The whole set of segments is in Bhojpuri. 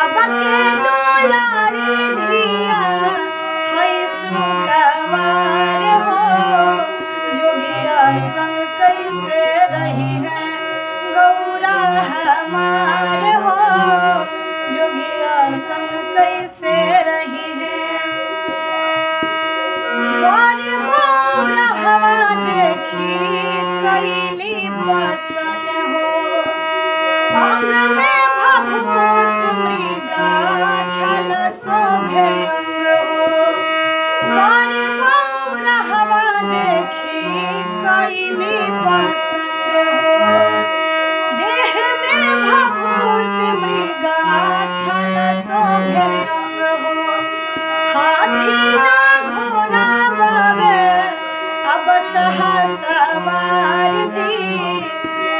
बाबा के दुलारी धिया है सुकवार हो। जोगिया संग कैसे रही है गौरा हमार हो। जोगिया संग कैसे रही है। बड़ी बौरा हवा देखी कैली बसन हो। अंग में भभूत मृगा छल शोभे अंग हो। बड़ी बौरा हवा देखी कैली पसंद हो। देह में भभूत मृगा छल शोभे अंग हो। हाथी ना घोड़ा बावे अब सवार जी।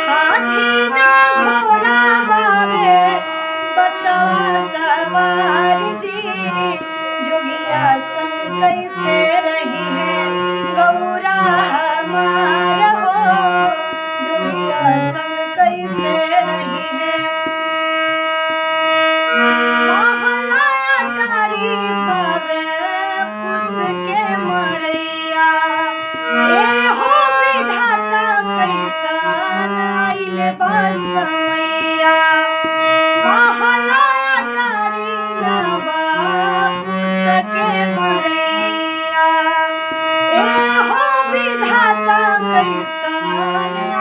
हाथी ना घोड़ा बावे बसवा सवार जी। जोगिया संग कैसे रही है गौरा हमार हो। जोगिया संग कैसे रही है। महला अटारी बावे कुश के मरैया। ए हो विधाता कैसन आइल बा समैया। महला अटारी नवा कुश के मरैया। ए हो विधाता कैसन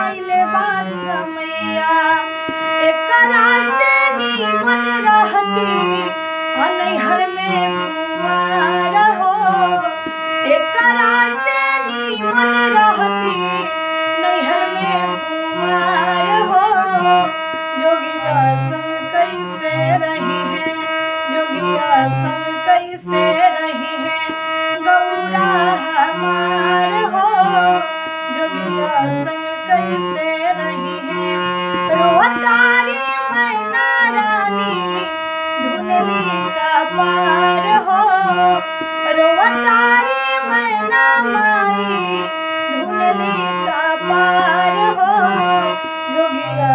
आइल बा समैया। एकरा से नीमन रहती नैहर में कुंवार हो। एकरा से नीमन रहती नैहर में कुंवार हो। जोगिया संग कैसे रही है। जोगिया संग कैसे रही है गौरा हमार हो। जोगिया संग कैसे रही है। रोतारी मैना रानी धुनली का पार हो। रोतारी मैना माई धुनली का पार हो। जोगिया